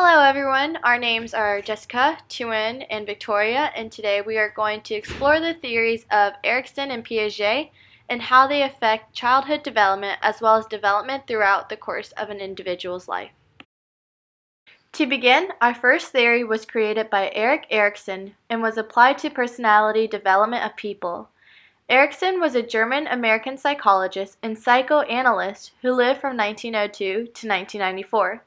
Hello everyone, our names are Jessica, Tu-Uyen, and Victoria, and today we are going to explore the theories of Erikson and Piaget and how they affect childhood development as well as development throughout the course of an individual's life. To begin, our first theory was created by Erik Erikson and was applied to personality development of people. Erikson was a German-American psychologist and psychoanalyst who lived from 1902 to 1994.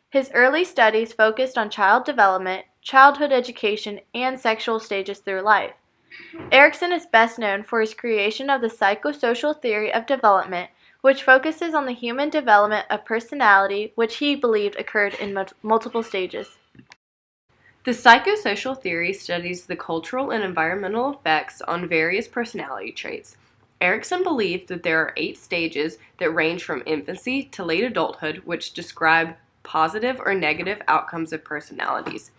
His early studies focused on child development, childhood education, and sexual stages through life. Erikson is best known for his creation of the psychosocial theory of development, which focuses on the human development of personality, which he believed occurred in multiple stages. The psychosocial theory studies the cultural and environmental effects on various personality traits. Erikson believed that there are 8 stages that range from infancy to late adulthood, which describe positive or negative outcomes of personalities.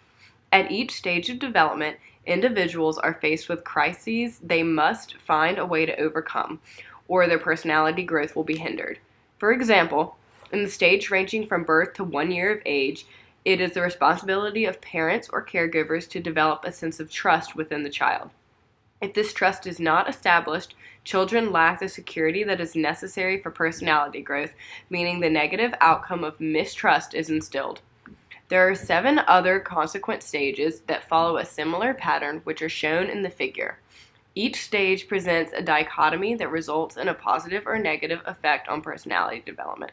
At each stage of development, individuals are faced with crises they must find a way to overcome, or their personality growth will be hindered. For example, in the stage ranging from birth to 1 year of age, it is the responsibility of parents or caregivers to develop a sense of trust within the child. If this trust is not established, children lack the security that is necessary for personality growth, meaning the negative outcome of mistrust is instilled. There are 7 other consequent stages that follow a similar pattern, which are shown in the figure. Each stage presents a dichotomy that results in a positive or negative effect on personality development.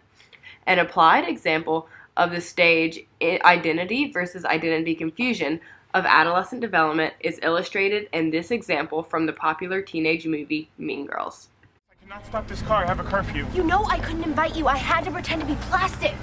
An applied example of the stage identity versus identity confusion of adolescent development is illustrated in this example from the popular teenage movie Mean Girls. I cannot stop this car. I have a curfew. You know I couldn't invite you. I had to pretend to be plastic.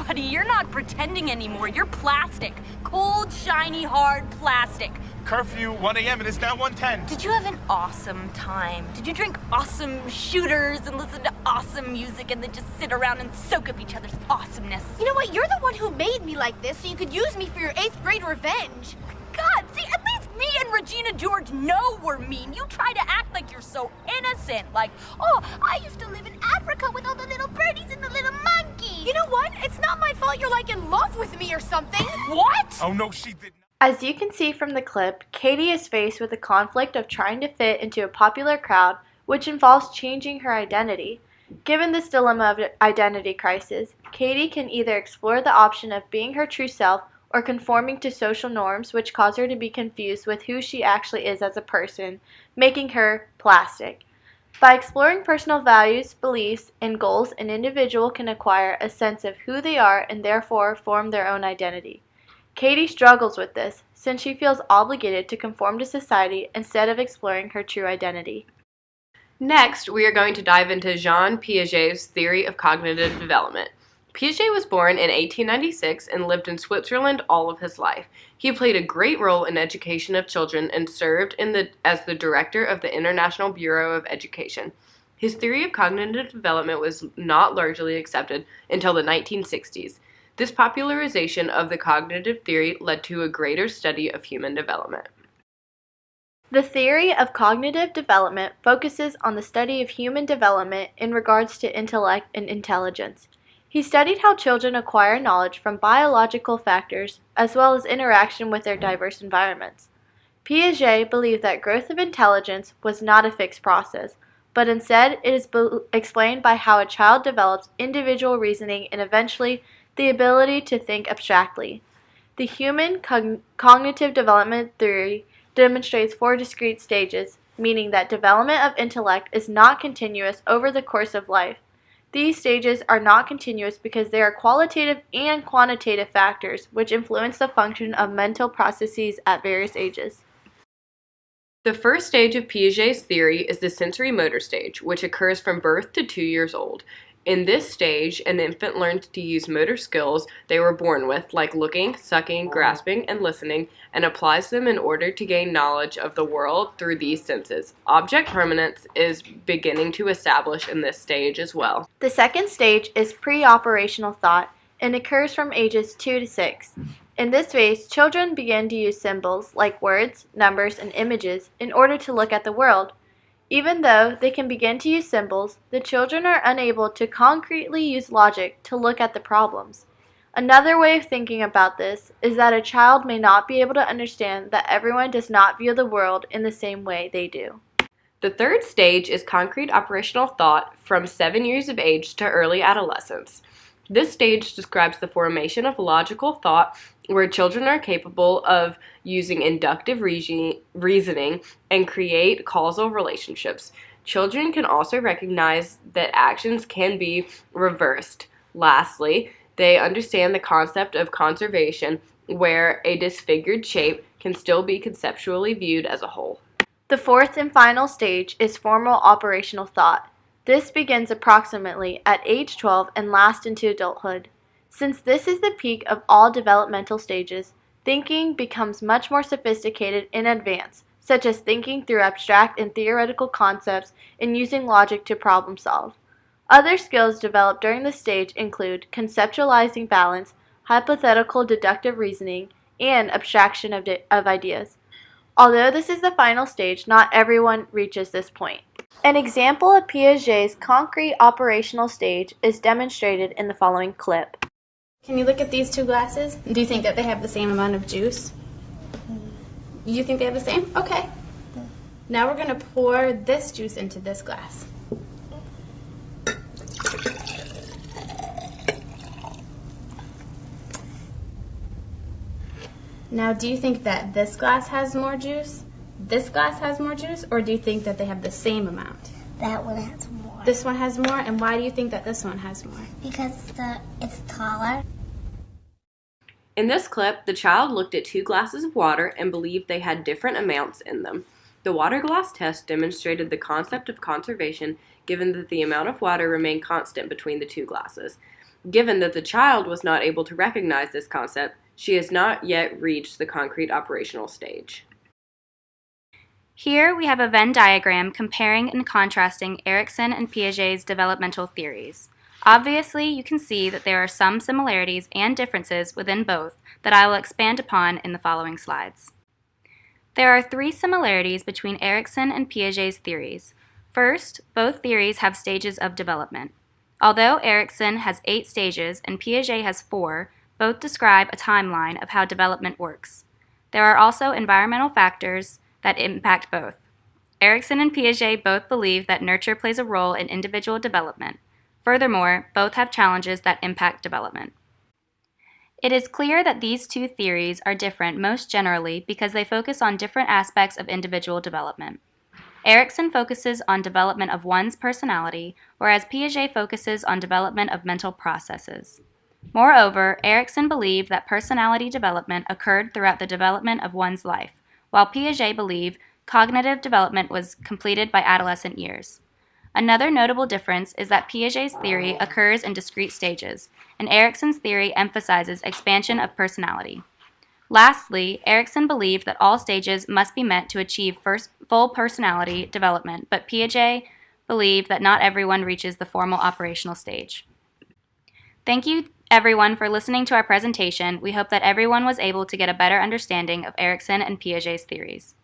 Buddy, you're not pretending anymore. You're plastic. Cold, shiny, hard plastic. Curfew, 1 a.m. It is now 1:10. Did you have an awesome time? Did you drink awesome shooters and listen to awesome music and then just sit around and soak up each other's awesomeness? You know what? You're the one who made me like this, so you could use me for your 8th grade revenge. God, see, at least me and Regina George know we're mean. You try to act like you're so innocent. Like, Oh, I used to live in Africa with all the little birdies and the little monkeys. You know what? It's not my fault you're like in love with me or something. what? Oh, no, she did not. As you can see from the clip, Katie is faced with the conflict of trying to fit into a popular crowd, which involves changing her identity. Given this dilemma of identity crisis, Katie can either explore the option of being her true self or conforming to social norms, which cause her to be confused with who she actually is as a person, making her plastic. By exploring personal values, beliefs, and goals, an individual can acquire a sense of who they are and therefore form their own identity. Katie struggles with this, since she feels obligated to conform to society instead of exploring her true identity. Next, we are going to dive into Jean Piaget's theory of cognitive development. Piaget was born in 1896 and lived in Switzerland all of his life. He played a great role in education of children and served as the director of the International Bureau of Education. His theory of cognitive development was not largely accepted until the 1960s. This popularization of the cognitive theory led to a greater study of human development. The theory of cognitive development focuses on the study of human development in regards to intellect and intelligence. He studied how children acquire knowledge from biological factors as well as interaction with their diverse environments. Piaget believed that growth of intelligence was not a fixed process, but instead it is explained by how a child develops individual reasoning and eventually the ability to think abstractly. The human cognitive development theory demonstrates 4 discrete stages, meaning that development of intellect is not continuous over the course of life. These stages are not continuous because they are qualitative and quantitative factors which influence the function of mental processes at various ages. The first stage of Piaget's theory is the sensory motor stage, which occurs from birth to 2 years old. In this stage, an infant learns to use motor skills they were born with, like looking, sucking, grasping, and listening, and applies them in order to gain knowledge of the world through these senses. Object permanence is beginning to establish in this stage as well. The second stage is pre-operational thought and occurs from ages 2 to 6. In this phase, children begin to use symbols like words, numbers, and images in order to look at the world. Even though they can begin to use symbols, the children are unable to concretely use logic to look at the problems. Another way of thinking about this is that a child may not be able to understand that everyone does not view the world in the same way they do. The third stage is concrete operational thought from 7 years of age to early adolescence. This stage describes the formation of logical thought where children are capable of using inductive reasoning and create causal relationships. Children can also recognize that actions can be reversed. Lastly, they understand the concept of conservation, where a disfigured shape can still be conceptually viewed as a whole. The fourth and final stage is formal operational thought. This begins approximately at age 12 and lasts into adulthood. Since this is the peak of all developmental stages, thinking becomes much more sophisticated in advance, such as thinking through abstract and theoretical concepts and using logic to problem solve. Other skills developed during this stage include conceptualizing balance, hypothetical deductive reasoning, and abstraction of ideas. Although this is the final stage, not everyone reaches this point. An example of Piaget's concrete operational stage is demonstrated in the following clip. Can you look at these two glasses? Do you think that they have the same amount of juice? You think they have the same? Okay. Now we're going to pour this juice into this glass. Now, do you think that this glass has more juice, this glass has more juice, or do you think that they have the same amount? That one has more. This one has more, and why do you think that this one has more? Because it's taller. In this clip, the child looked at 2 glasses of water and believed they had different amounts in them. The water glass test demonstrated the concept of conservation given that the amount of water remained constant between the 2 glasses. Given that the child was not able to recognize this concept, she has not yet reached the concrete operational stage. Here we have a Venn diagram comparing and contrasting Erikson and Piaget's developmental theories. Obviously, you can see that there are some similarities and differences within both that I will expand upon in the following slides. There are 3 similarities between Erikson and Piaget's theories. First, both theories have stages of development. Although Erikson has 8 stages and Piaget has 4, both describe a timeline of how development works. There are also environmental factors that impact both. Erikson and Piaget both believe that nurture plays a role in individual development. Furthermore, both have challenges that impact development. It is clear that these 2 theories are different most generally because they focus on different aspects of individual development. Erikson focuses on development of one's personality, whereas Piaget focuses on development of mental processes. Moreover, Erikson believed that personality development occurred throughout the development of one's life, while Piaget believed cognitive development was completed by adolescent years. Another notable difference is that Piaget's theory occurs in discrete stages, and Erikson's theory emphasizes expansion of personality. Lastly, Erikson believed that all stages must be met to achieve full personality development, but Piaget believed that not everyone reaches the formal operational stage. Thank you, everyone, for listening to our presentation. We hope that everyone was able to get a better understanding of Erikson and Piaget's theories.